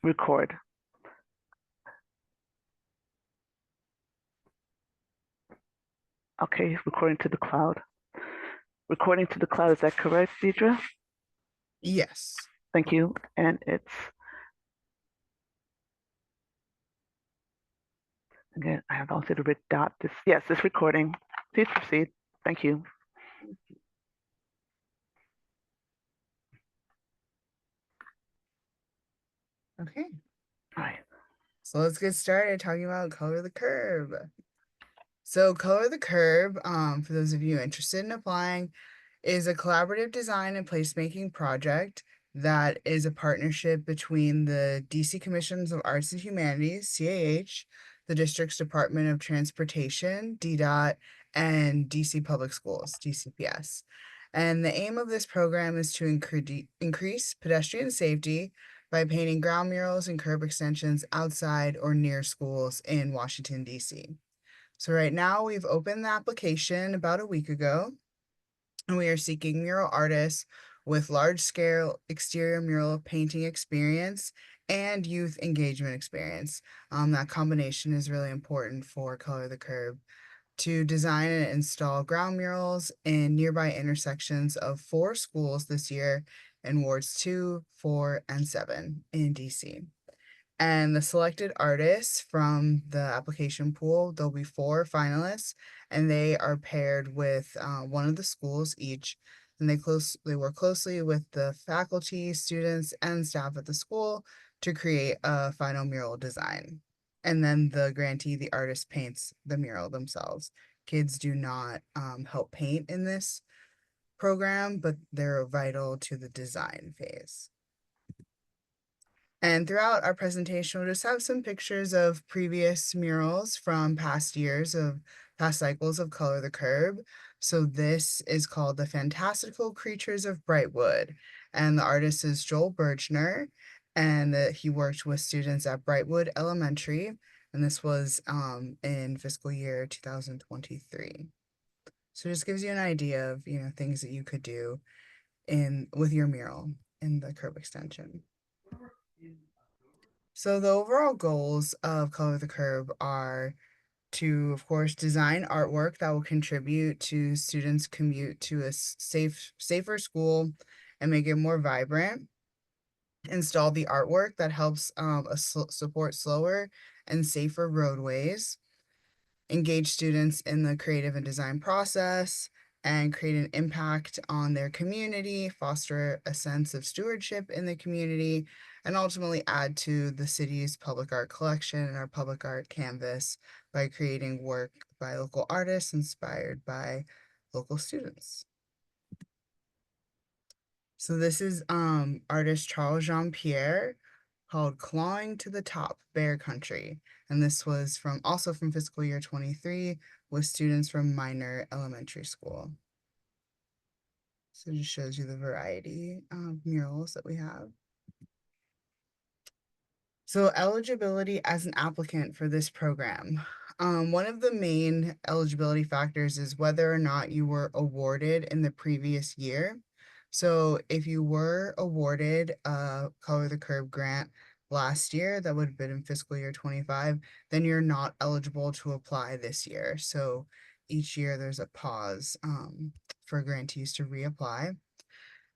record. Okay, recording to the cloud. Recording to the cloud, is that correct, Deidre? Yes. Thank you. And it's, again, I have also the red dot. Yes, this recording. Please proceed. Thank you. Okay. All right. So let's get started talking about Color the Curb. So Color the Curb, for those of you interested in applying, is a collaborative design and placemaking project that is a partnership between the DC Commissions of Arts and Humanities, CAH, the District's Department of Transportation, DDOT, and DC Public Schools, DCPS. And the aim of this program is to increase pedestrian safety by painting ground murals and curb extensions outside or near schools in Washington, D.C. So right now we've opened the application about a week ago, and we are seeking mural artists with large-scale exterior mural painting experience and youth engagement experience. That combination is really important for Color the Curb to design and install ground murals in nearby intersections of 4 schools this year in wards 2, 4, and 7 in DC. And the selected artists from the application pool, there'll be 4 finalists, and they are paired with one of the schools each. And they work closely with the faculty, students, and staff at the school to create a final mural design. And then the grantee, the artist, paints the mural themselves. Kids do not help paint in this program, but they're vital to the design phase. And throughout our presentation, we'll just have some pictures of previous murals from past years of past cycles of Color the Curb. So this is called The Fantastical Creatures of Brightwood. And the artist is Joel Birchner, and he worked with students at Brightwood Elementary. And this was in fiscal year 2023. So it just gives you an idea of, things that you could do with your mural in the curb extension. So the overall goals of Color the Curb are to, of course, design artwork that will contribute to students' commute to a safer school and make it more vibrant. Install the artwork that helps support slower and safer roadways. Engage students in the creative and design process, and create an impact on their community, foster a sense of stewardship in the community, and ultimately add to the city's public art collection and our public art canvas by creating work by local artists inspired by local students. So this is artist Charles Jean-Pierre, called Clawing to the Top, Bear Country. And this was also from fiscal year 23 with students from Minor Elementary School. So it just shows you the variety of murals that we have. So eligibility as an applicant for this program. One of the main eligibility factors is whether or not you were awarded in the previous year. So if you were awarded a Color the Curb grant last year, that would have been in fiscal year 25, then you're not eligible to apply this year. So each year there's a pause for grantees to reapply.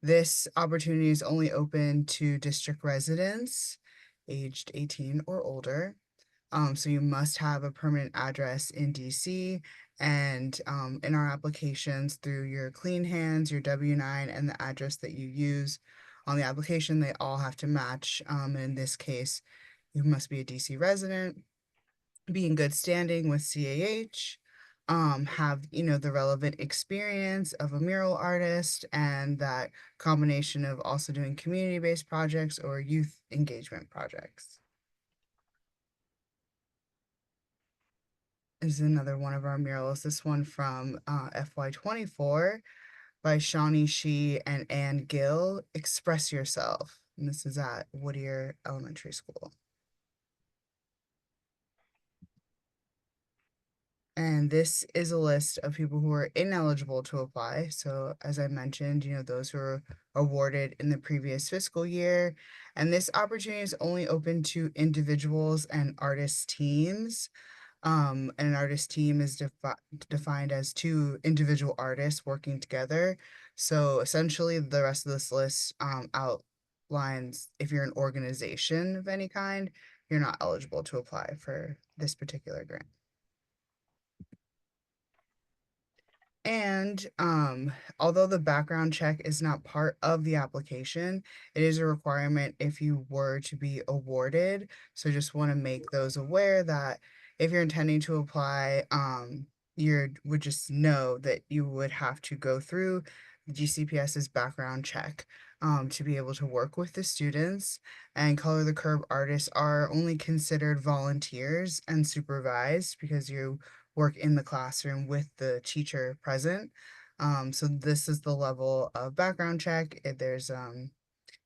This opportunity is only open to district residents aged 18 or older. So you must have a permanent address in DC, and in our applications through your clean hands, your W-9, and the address that you use on the application, they all have to match. In this case, you must be a DC resident, be in good standing with CAH, have, the relevant experience of a mural artist, and that combination of also doing community-based projects or youth engagement projects. This is another one of our murals. This one from FY24 by Shawnee Shee and Ann Gill, Express Yourself. And this is at Whittier Elementary School. And this is a list of people who are ineligible to apply. So as I mentioned, those who are awarded in the previous fiscal year. And this opportunity is only open to individuals and artist teams. An artist team is defined as two individual artists working together. So essentially, the rest of this list outlines if you're an organization of any kind, you're not eligible to apply for this particular grant. And although the background check is not part of the application, it is a requirement if you were to be awarded. So just want to make those aware that if you're intending to apply, you would just know that you would have to go through GCPS's background check to be able to work with the students. And Color the Curb artists are only considered volunteers and supervised because you work in the classroom with the teacher present. So this is the level of background check. There's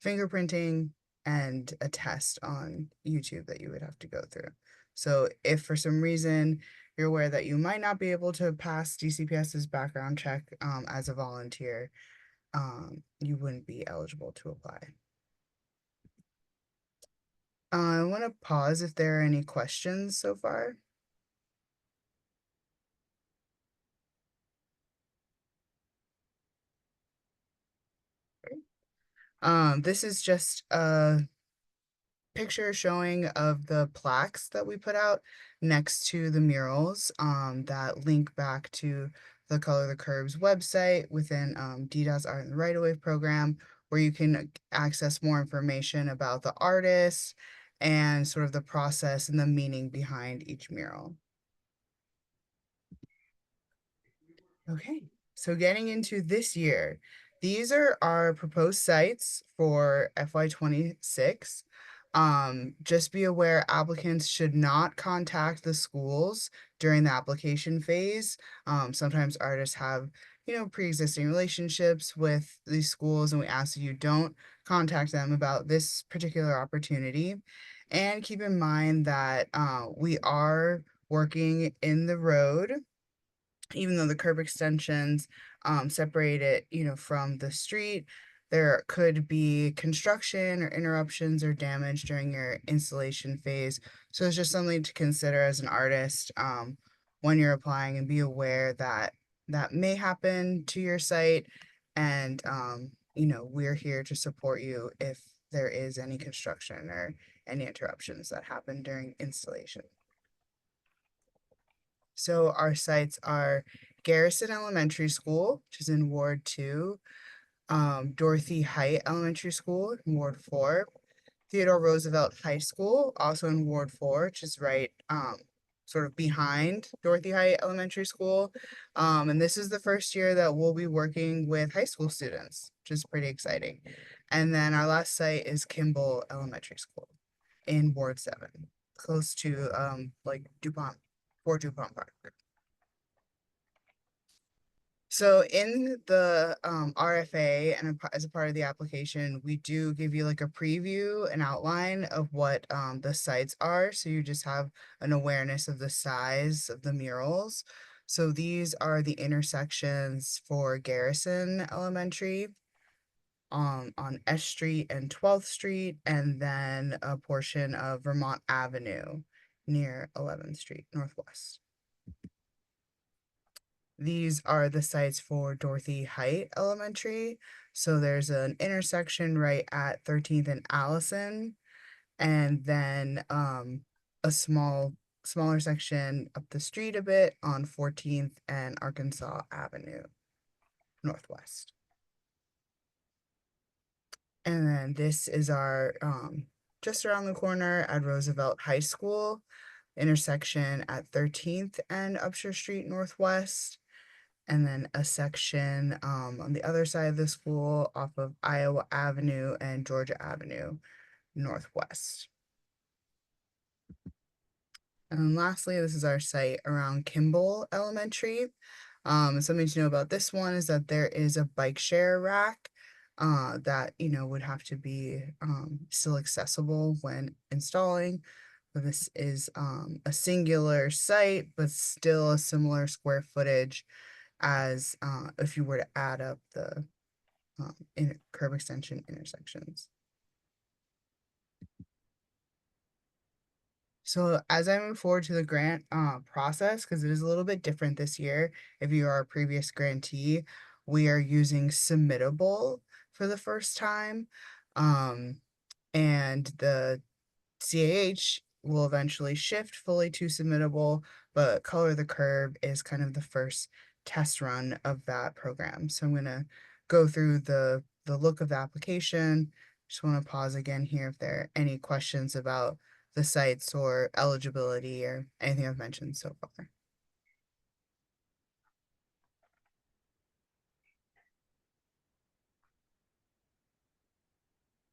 fingerprinting and a test on YouTube that you would have to go through. So if for some reason you're aware that you might not be able to pass GCPS's background check as a volunteer, you wouldn't be eligible to apply. I want to pause if there are any questions so far. This is just a picture showing of the plaques that we put out next to the murals that link back to the Color the Curbs website within DDOT's Art in the Right of Way program, where you can access more information about the artists and sort of the process and the meaning behind each mural. Okay, so getting into this year, these are our proposed sites for FY26. Just be aware applicants should not contact the schools during the application phase. Sometimes artists have, pre-existing relationships with these schools, and we ask that you don't contact them about this particular opportunity. And keep in mind that we are working in the road, even though the curb extensions separate it, from the street. There could be construction or interruptions or damage during your installation phase. So it's just something to consider as an artist when you're applying, and be aware that that may happen to your site. And, we're here to support you if there is any construction or any interruptions that happen during installation. So our sites are Garrison Elementary School, which is in Ward 2, Dorothy Height Elementary School in Ward 4, Theodore Roosevelt High School, also in Ward 4, which is right sort of behind Dorothy Height Elementary School. And this is the first year that we'll be working with high school students, which is pretty exciting. And then our last site is Kimball Elementary School in Ward 7, close to like DuPont, Fort DuPont Park. So in the RFA and as a part of the application, we do give you like a preview, an outline of what the sites are. So you just have an awareness of the size of the murals. So these are the intersections for Garrison Elementary on S Street and 12th Street, and then a portion of Vermont Avenue near 11th Street Northwest. These are the sites for Dorothy Height Elementary. So there's an intersection right at 13th and Allison, and then a smaller section up the street a bit on 14th and Arkansas Avenue Northwest. And then this is our just around the corner at Roosevelt High School, intersection at 13th and Upshur Street Northwest. And then a section on the other side of the school off of Iowa Avenue and Georgia Avenue Northwest. And then lastly, this is our site around Kimball Elementary. Something to know about this one is that there is a bike share rack that would have to be still accessible when installing. So this is a singular site, but still a similar square footage as if you were to add up the curb extension intersections. So as I move forward to the grant process, because it is a little bit different this year, if you are a previous grantee, we are using Submittable for the first time. And the CAH will eventually shift fully to Submittable, but Color the Curb is kind of the first test run of that program. So I'm going to go through the look of the application. Just want to pause again here if there are any questions about the sites or eligibility or anything I've mentioned so far.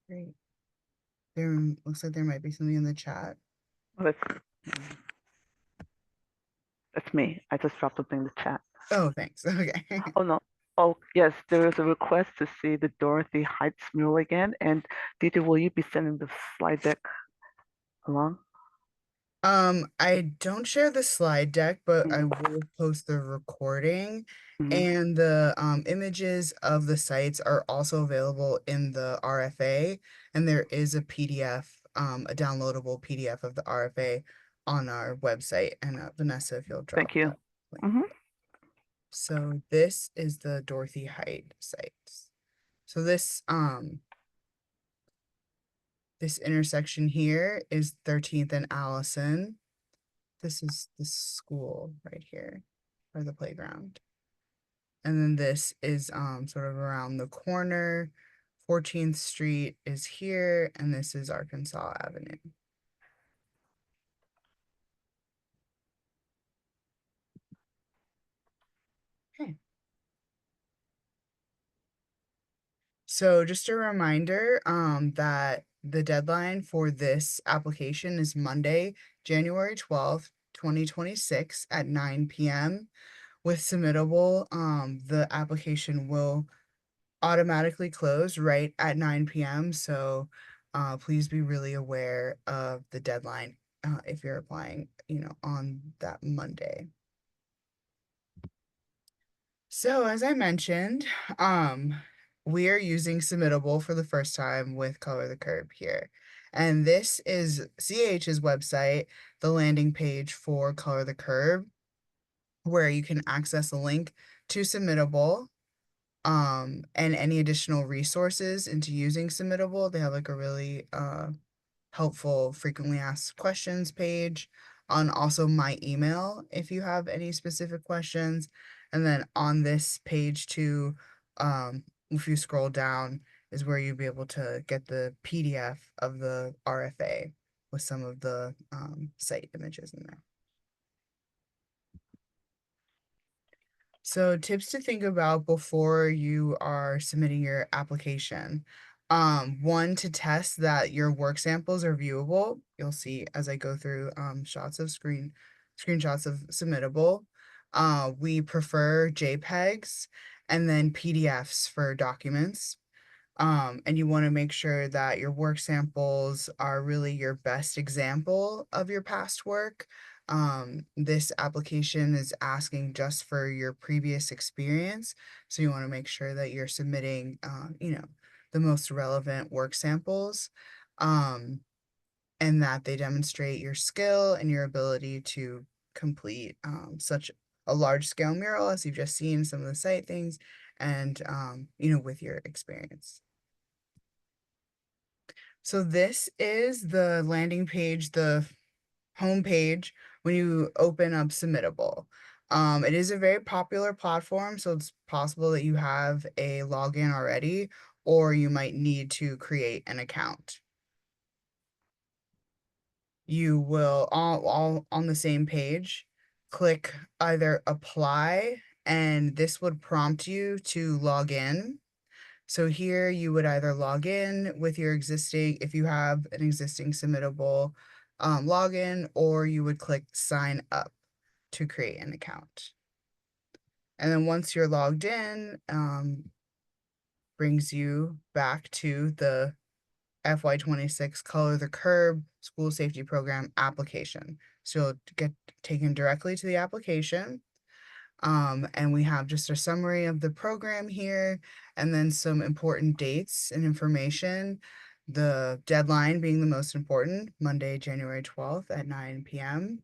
Great. There looks like there might be something in the chat. Oh, that's me. I just dropped something in the chat. Oh, thanks. Okay. Oh no. Oh yes, there is a request to see the Dorothy Heights mural again. And Dita, will you be sending the slide deck along? I don't share the slide deck, but I Mhm. will post the recording. Mhm. And the images of the sites are also available in the RFA, and there is a PDF, a downloadable PDF of the RFA on our website. And Vanessa, if you'll drop Thank you. that link. Mhm. So this is the Dorothy Height sites. So this intersection here is 13th and Allison. This is the school right here, or the playground. And then this is sort of around the corner. 14th Street is here, and this is Arkansas Avenue. Okay. So just a reminder that the deadline for this application is Monday, January 12th, 2026 at 9 p.m. With Submittable, the application will automatically close right at 9 p.m. So please be really aware of the deadline if you're applying, on that Monday. So as I mentioned, we are using Submittable for the first time with Color the Curb here. And this is CH's website, the landing page for Color the Curb, where you can access a link to Submittable and any additional resources into using Submittable. They have like a really helpful frequently asked questions page on also my email if you have any specific questions. And then on this page too, if you scroll down is where you'll be able to get the PDF of the RFA with some of the site images in there. So tips to think about before you are submitting your application. One, to test that your work samples are viewable. You'll see as I go through screenshots of Submittable. We prefer JPEGs and then PDFs for documents. And you want to make sure that your work samples are really your best example of your past work. This application is asking just for your previous experience. So you want to make sure that you're submitting, the most relevant work samples, and that they demonstrate your skill and your ability to complete such a large scale mural as you've just seen some of the site things and, with your experience. So this is the landing page, the home page when you open up Submittable. It is a very popular platform, so it's possible that you have a login already, or you might need to create an account. You will all on the same page, click either apply, and this would prompt you to log in. So here you would either log in with your existing, if you have an existing Submittable login, or you would click sign up to create an account. And then once you're logged in, brings you back to the FY26 Color the Curb School Safety Program application. So you'll get taken directly to the application. And we have just a summary of the program here, and then some important dates and information. The deadline being the most important, Monday, January 12th at 9 p.m.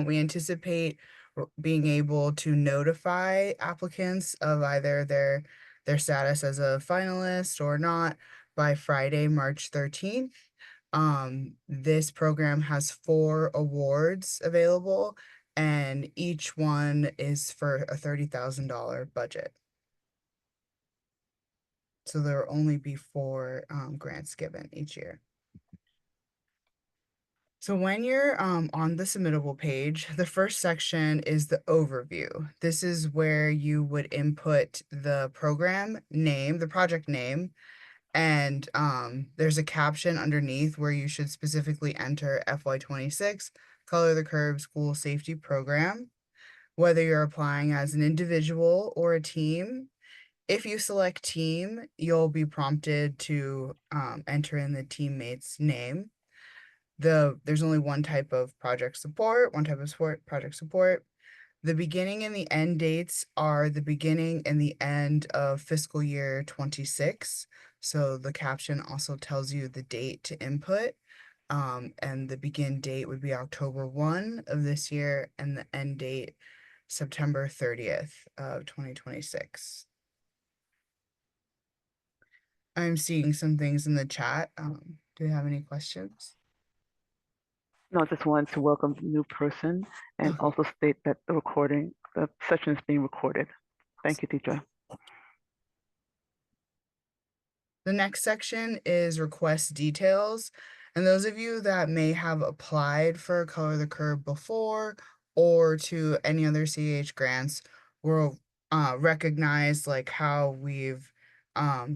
We anticipate being able to notify applicants of either their status as a finalist or not by Friday, March 13th. This program has 4 awards available, and each one is for a $30,000 budget. So there will only be 4 grants given each year. So when you're on the submittable page, the first section is the overview. This is where you would input the program name, the project name, and there's a caption underneath where you should specifically enter FY26 Color the Curb School Safety Program, whether you're applying as an individual or a team. If you select team, you'll be prompted to enter in the teammate's name. There's only one type of project support, project support. The beginning and the end dates are the beginning and the end of fiscal year 26. So the caption also tells you the date to input. And the begin date would be October 1 of this year, and the end date September 30th of 2026. I'm seeing some things in the chat. Do you have any questions? No, I just wanted to welcome the new person and Okay. also state that the session is being recorded. Thank you, teacher. The next section is request details. And those of you that may have applied for Color the Curb before or to any other CH grants will recognize like how we've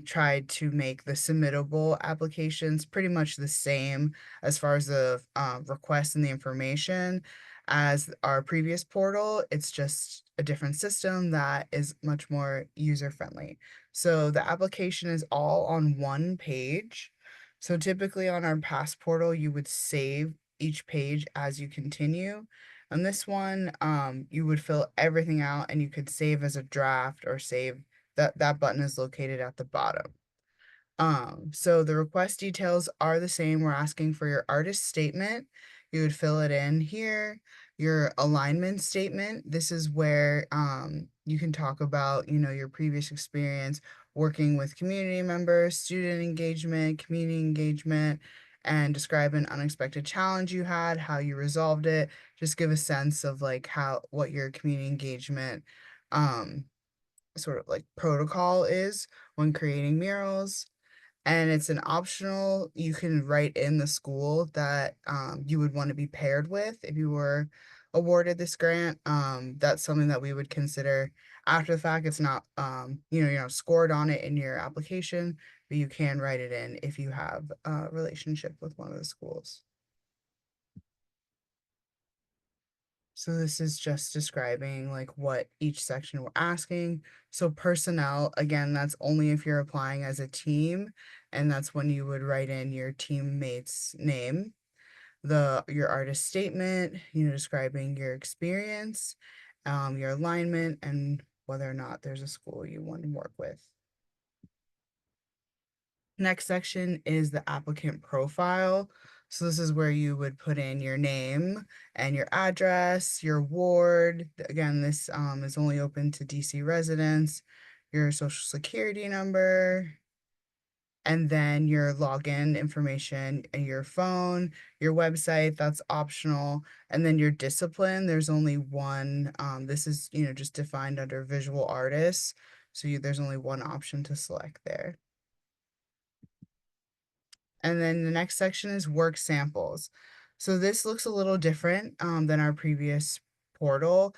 tried to make the submittable applications pretty much the same as far as the requests and the information as our previous portal. It's just a different system that is much more user-friendly. So the application is all on one page. So typically on our past portal, you would save each page as you continue. On this one, you would fill everything out and you could save as a draft or save. That button is located at the bottom. So the request details are the same. We're asking for your artist statement. You would fill it in here. Your alignment statement. This is where you can talk about, your previous experience working with community members, student engagement, community engagement, and describe an unexpected challenge you had, how you resolved it. Just give a sense of like what your community engagement sort of like protocol is when creating murals. And it's an optional, you can write in the school that you would want to be paired with if you were awarded this grant. That's something that we would consider after the fact. It's not, you're not scored on it in your application, but you can write it in if you have a relationship with one of the schools. So this is just describing like what each section we're asking. So personnel, again, that's only if you're applying as a team, and that's when you would write in your teammate's name. Your artist statement, describing your experience, your alignment, and whether or not there's a school you want to work with. Next section is the applicant profile. So this is where you would put in your name and your address, your ward. Again, this is only open to DC residents, your social security number, and then your login information and your phone, your website, that's optional. And then your discipline, there's only one. This is, just defined under visual artists. So there's only one option to select there. And then the next section is work samples. So this looks a little different than our previous portal.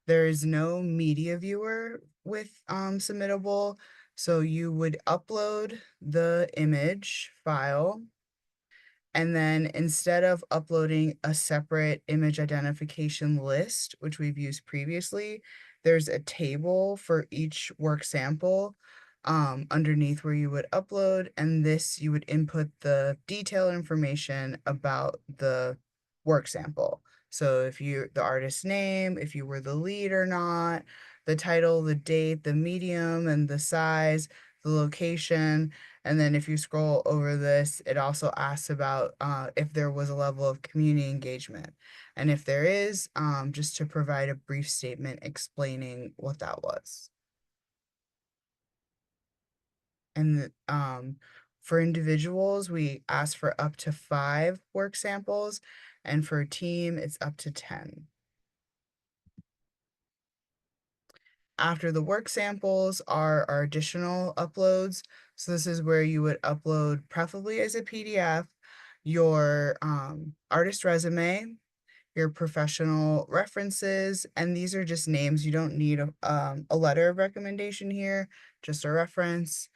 There is no media viewer with submittable. So you would upload the image file. And then instead of uploading a separate image identification list, which we've used previously, there's a table for each work sample. underneath where you would upload, and this you would input the detailed information about the work sample. So if you the artist's name, if you were the lead or not, the title, the date, the medium and the size, the location, and then if you scroll over this, it also asks about if there was a level of community engagement. And if there is, just to provide a brief statement explaining what that was. And for individuals, we ask for up to 5 work samples, and for a team, it's up to 10. After the work samples are our additional uploads. So this is where you would upload, preferably as a PDF, your artist resume, your professional references, and these are just names. You don't need a letter of recommendation here, just a reference,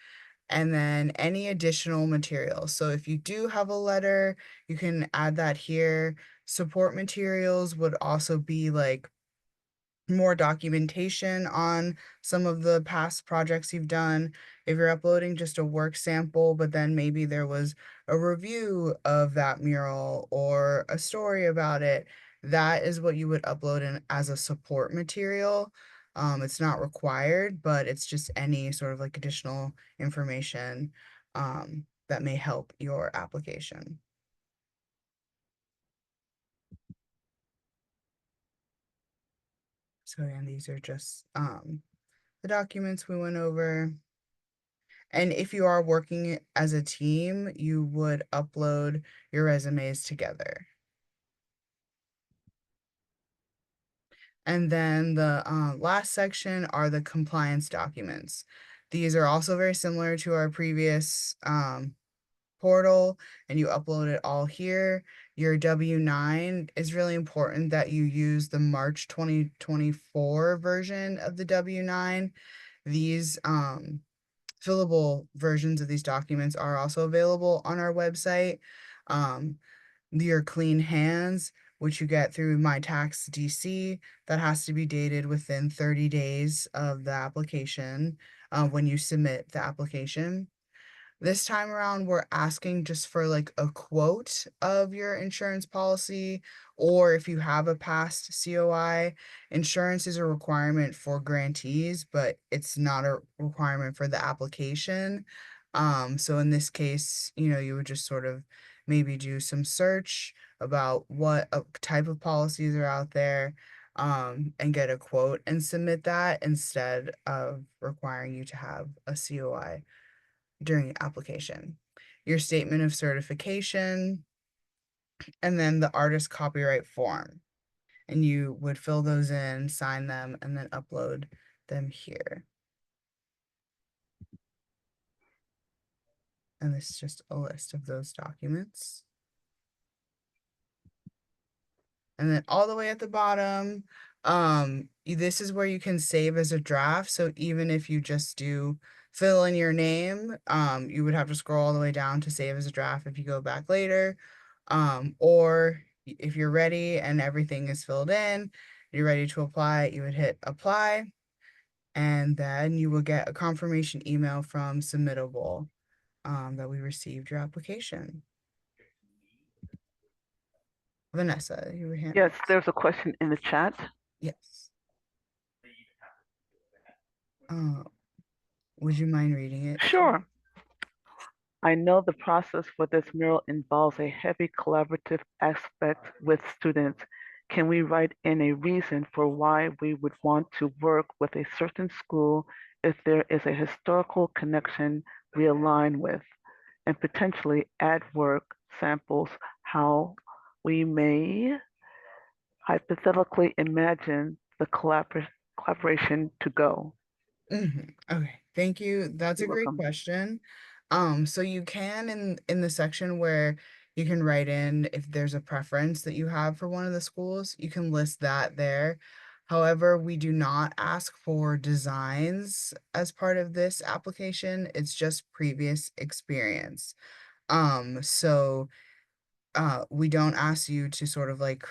and then any additional materials. So if you do have a letter, you can add that here. Support materials would also be like more documentation on some of the past projects you've done. If you're uploading just a work sample, but then maybe there was a review of that mural or a story about it, that is what you would upload in as a support material. It's not required, but it's just any sort of like additional information that may help your application. So, and these are just the documents we went over. And if you are working as a team, you would upload your resumes together. And then the last section are the compliance documents. These are also very similar to our previous portal, and you upload it all here. Your W-9 is really important that you use the March 2024 version of the W-9. These fillable versions of these documents are also available on our website. Your clean hands, which you get through My Tax DC, that has to be dated within 30 days of the application when you submit the application. This time around, we're asking just for like a quote of your insurance policy, or if you have a past COI. Insurance is a requirement for grantees, but it's not a requirement for the application. So in this case, you would just sort of maybe do some search about what type of policies are out there, and get a quote and submit that instead of requiring you to have a COI during application. Your statement of certification, and then the artist copyright form. And you would fill those in, sign them, and then upload them here. And this is just a list of those documents. And then all the way at the bottom, this is where you can save as a draft. So even if you just do fill in your name, you would have to scroll all the way down to save as a draft if you go back later. Or if you're ready and everything is filled in, you're ready to apply, you would hit apply, and then you will get a confirmation email from Submittable that we received your application. Vanessa, you were hand Yes, raised. there's a question in the chat. Yes. Would you mind reading it? Sure. I know the process for this mural involves a heavy collaborative aspect with students. Can we write in a reason for why we would want to work with a certain school if there is a historical connection we align with, and potentially add work samples how we may hypothetically imagine the collaboration to go? Okay, thank you. That's a You're great welcome. question. So you can in the section where you can write in if there's a preference that you have for one of the schools, you can list that there. However, we do not ask for designs as part of this application. It's just previous experience. So we don't ask you to sort of like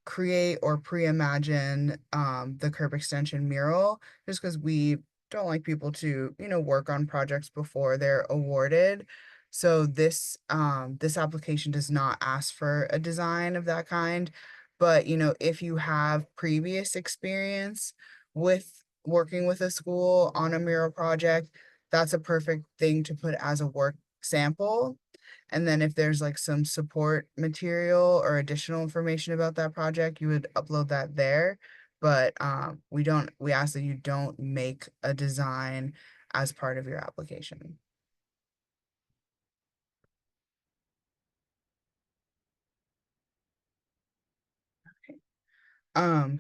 create or pre-imagine the curb extension mural, just because we don't like people to, work on projects before they're awarded. So this application does not ask for a design of that kind. But, if you have previous experience with working with a school on a mural project, that's a perfect thing to put as a work sample. And then if there's like some support material or additional information about that project, you would upload that there. But we ask that you don't make a design as part of your application.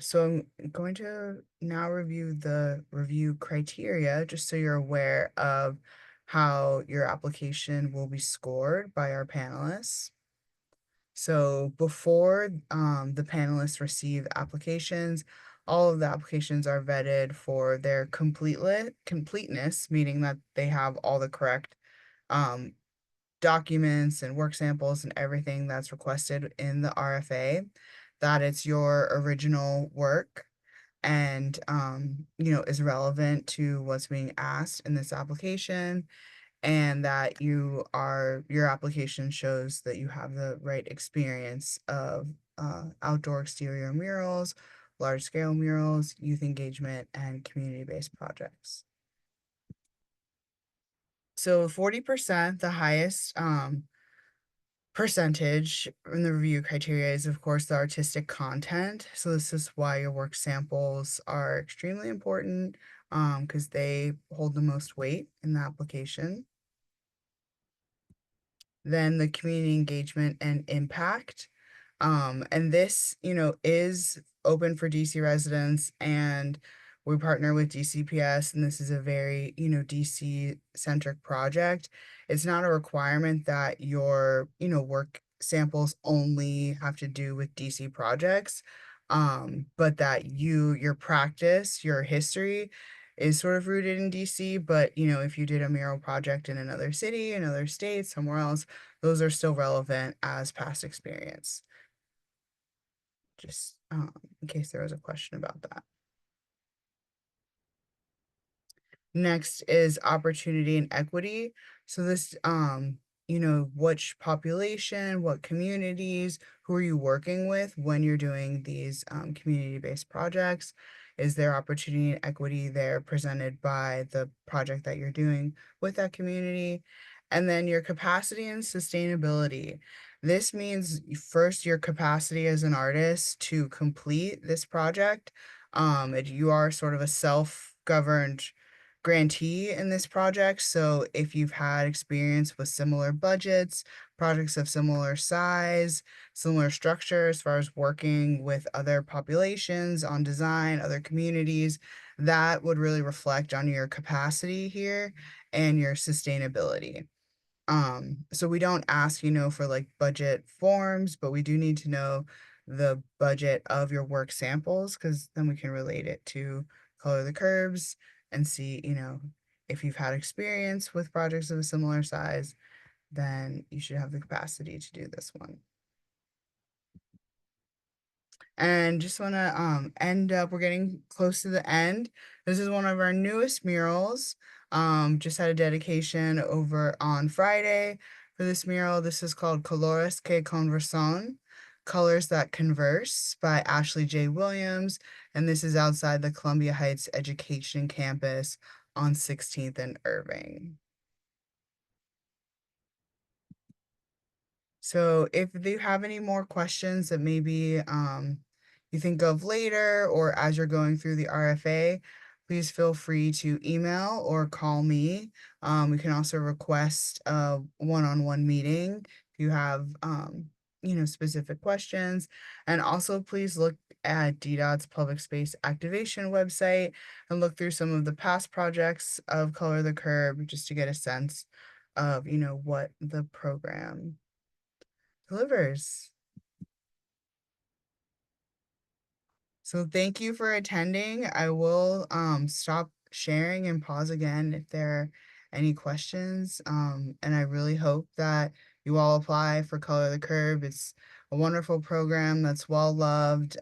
So I'm going to now review the review criteria just so you're aware of how your application will be scored by our panelists. So before the panelists receive applications, all of the applications are vetted for their completeness, meaning that they have all the correct um, documents and work samples and everything that's requested in the RFA, that it's your original work and is relevant to what's being asked in this application, and that your application shows that you have the right experience of outdoor exterior murals, large scale murals, youth engagement, and community-based projects. So 40%, the highest percentage in the review criteria, is of course the artistic content. So this is why your work samples are extremely important, because they hold the most weight in the application. Then the community engagement and impact. And this, is open for DC residents, and we partner with DCPS, and this is a very, DC centric project. It's not a requirement that your, work samples only have to do with DC projects, but that your practice, your history is sort of rooted in DC. But, if you did a mural project in another city, another state, somewhere else, those are still relevant as past experience. Just in case there was a question about that. Next is opportunity and equity. So this, which population, what communities, who are you working with when you're doing these community-based projects? Is there opportunity and equity there presented by the project that you're doing with that community? And then your capacity and sustainability. This means first your capacity as an artist to complete this project. You are sort of a self-governed grantee in this project. So if you've had experience with similar budgets, projects of similar size, similar structure as far as working with other populations on design, other communities, that would really reflect on your capacity here and your sustainability. So we don't ask, for like budget forms, but we do need to know the budget of your work samples, because then we can relate it to Color the Curbs and see, if you've had experience with projects of a similar size, then you should have the capacity to do this one. And just want to end up, we're getting close to the end. This is one of our newest murals. Just had a dedication over on Friday for this mural. This is called Colores que Conversan, Colors That Converse, by Ashley J. Williams. And this is outside the Columbia Heights Education Campus on 16th and Irving. So if you have any more questions that maybe you think of later or as you're going through the RFA, please feel free to email or call me. We can also request a one-on-one meeting if you have specific questions. And also please look at DDOT's public space activation website and look through some of the past projects of Color the Curb just to get a sense of what the program delivers. So thank you for attending. I will stop sharing and pause again if there are any questions. And I really hope that you all apply for Color the Curb. It's a wonderful program that's well loved.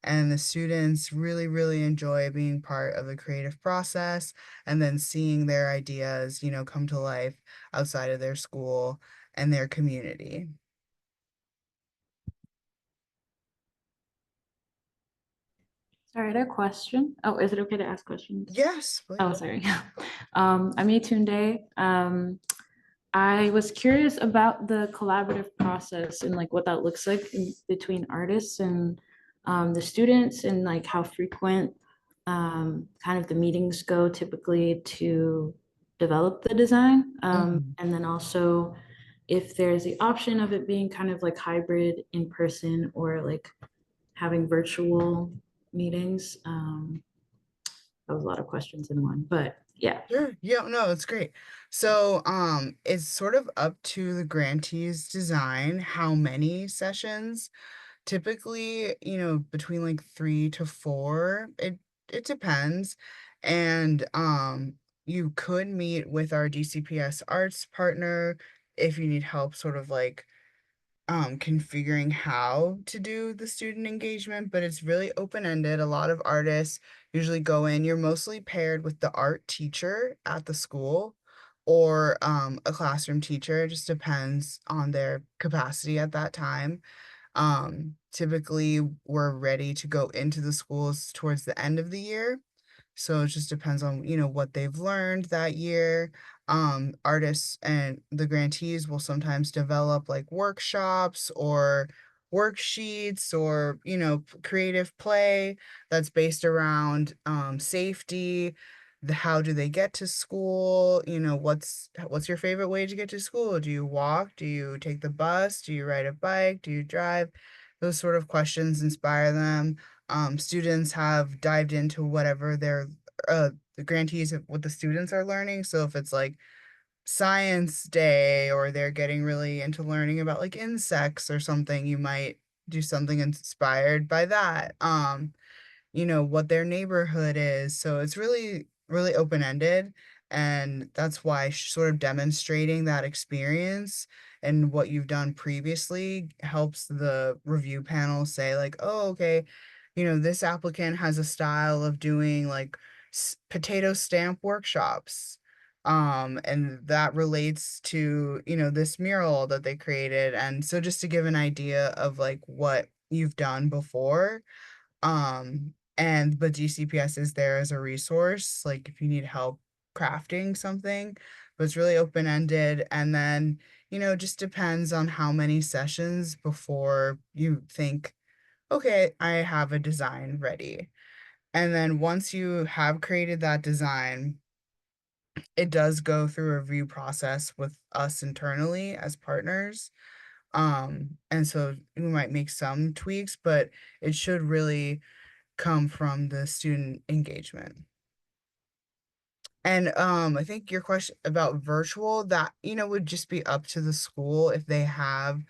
and the students really, really enjoy being part of the creative process and then seeing their ideas, come to life outside of their school and their community. Sorry, I had a question. Oh, is it okay to ask questions? Yes, Oh, please. sorry. I'm Tunde. I was curious about the collaborative process and like what that looks like between artists and the students, and like how frequent kind of the meetings go typically to develop the design. Mhm. And then also if there's the option of it being kind of like hybrid in person or like having virtual meetings. That was a lot of questions in one, but yeah. Sure. Yeah, no, it's great. So, it's sort of up to the grantee's design how many sessions. Typically, between like 3 to 4. It depends. And you could meet with our DCPS arts partner if you need help sort of like configuring how to do the student engagement, but it's really open-ended. A lot of artists usually go in. You're mostly paired with the art teacher at the school or a classroom teacher. It just depends on their capacity at that time. Typically, we're ready to go into the schools towards the end of the year. So it just depends on, what they've learned that year. Artists and the grantees will sometimes develop like workshops or worksheets or, creative play that's based around safety. How do they get to school? What's your favorite way to get to school? Do you walk? Do you take the bus? Do you ride a bike? Do you drive? Those sort of questions inspire them. Students have dived into whatever the grantees of what the students are learning. So if it's like science day or they're getting really into learning about like insects or something, you might do something inspired by that. What their neighborhood is. So it's really, really open-ended. And that's why sort of demonstrating that experience and what you've done previously helps the review panel say, like, oh, okay, this applicant has a style of doing like potato stamp workshops. And that relates to, this mural that they created. And so just to give an idea of like what you've done before, but GCPS is there as a resource, like if you need help crafting something, but it's really open-ended. And then, just depends on how many sessions before you think, okay, I have a design ready. And then once you have created that design, it does go through a review process with us internally as partners. And so we might make some tweaks, but it should really come from the student engagement. And I think your question about virtual, that would just be up to the school if they have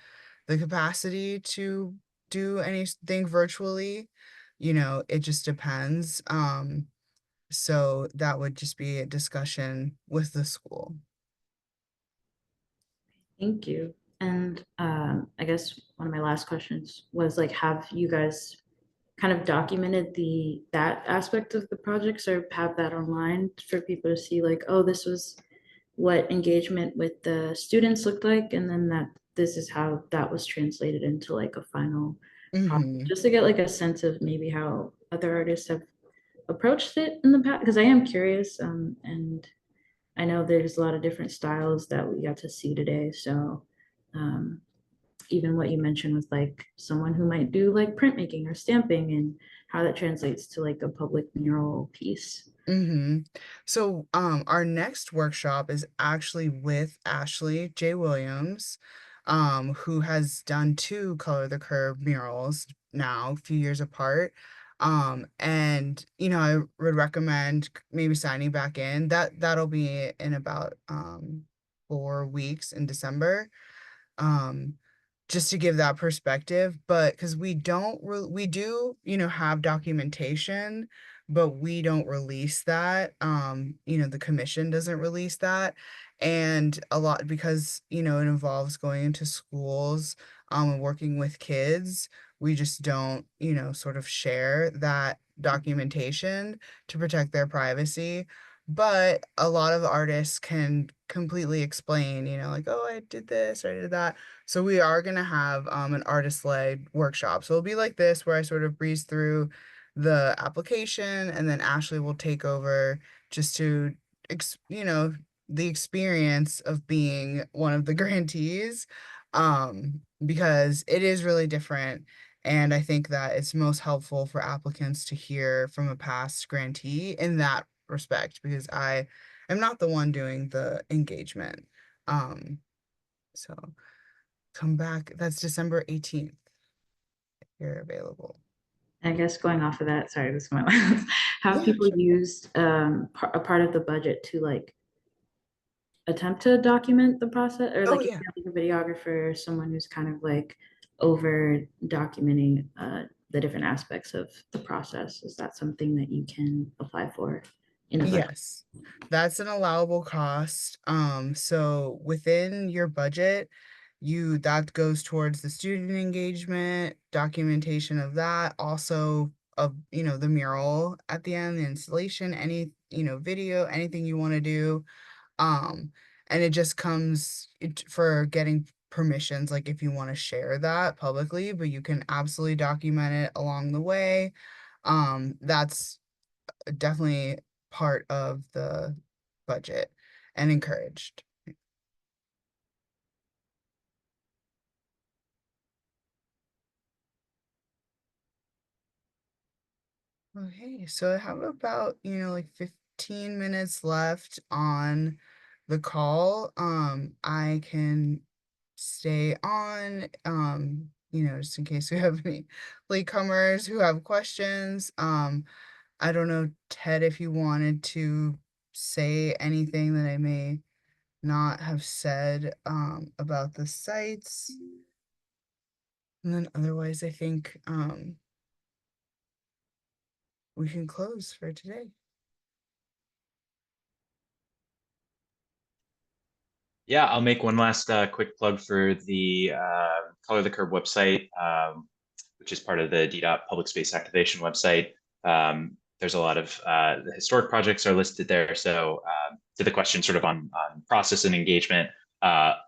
the capacity to do anything virtually. It just depends. So that would just be a discussion with the school. Thank you. And I guess one of my last questions was like, have you guys kind of documented that aspect of the projects or have that online for people to see like, oh, this was what engagement with the students looked like, and then that this is how that was translated into like a final product, Mm-hmm. just to get like a sense of maybe how other artists have approached it in the past, because I am curious, and I know there's a lot of different styles that we got to see today. So um, even what you mentioned with like someone who might do like printmaking or stamping and how that translates to like a public mural piece. Mm-hmm. So, our next workshop is actually with Ashley J. Williams, who has done two Color the Curb murals now, a few years apart. And I would recommend maybe signing back in. That'll be in about 4 weeks in December. Um, just to give that perspective, but because we do, have documentation, but we don't release that. The commission doesn't release that. And a lot because, it involves going into schools, and working with kids, we just don't, sort of share that documentation to protect their privacy. But a lot of artists can completely explain, like, oh, I did this or I did that. So we are going to have an artist-led workshop. So it'll be like this, where I sort of breeze through the application, and then Ashley will take over just to, the experience of being one of the grantees, because it is really different. And I think that it's most helpful for applicants to hear from a past grantee in that respect, because I am not the one doing the engagement. So come back. That's December 18th. If you're available. I guess going off of that, sorry, this is my last. Have Yeah, people sure. used a part of the budget to like attempt to document the process, or Oh, like if yeah. you have a videographer, someone who's kind of like over documenting the different aspects of the process? Is that something that you can apply for in the budget? Yes, that's an allowable cost. So within your budget, that goes towards the student engagement, documentation of that, also of, the mural at the end, the installation, any, video, anything you want to do. And it just comes for getting permissions, like if you want to share that publicly, but you can absolutely document it along the way. That's definitely part of the budget and encouraged. Okay, so I have about, like 15 minutes left on the call. I can stay on, just in case we have any latecomers who have questions. I don't know, Ted, if you wanted to say anything that I may not have said about the sites. And then otherwise, I think we can close for today. Yeah, I'll make one last quick plug for the Color the Curb website, which is part of the DDOT Public Space Activation website. There's a lot of the historic projects are listed there. So to the question sort of on process and engagement,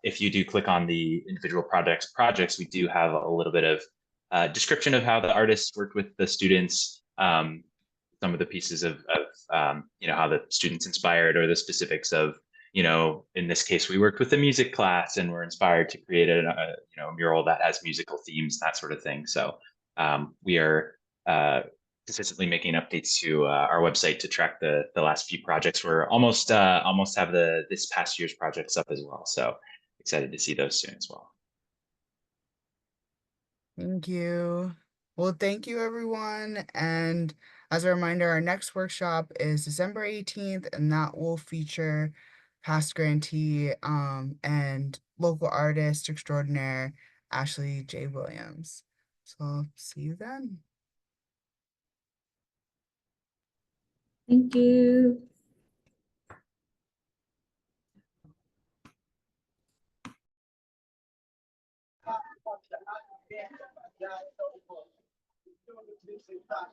if you do click on the individual projects, we do have a little bit of description of how the artists worked with the students, some of the pieces of how the students inspired, or the specifics of, in this case, we worked with a music class and were inspired to create a mural that has musical themes, that sort of thing. So we are consistently making updates to our website to track the last few projects. We're almost have this past year's projects up as well. So excited to see those soon as well. Thank you. Well, thank you, everyone. And as a reminder, our next workshop is December 18th, and that will feature past grantee and local artist extraordinaire, Ashley J. Williams. So see you then. Thank you.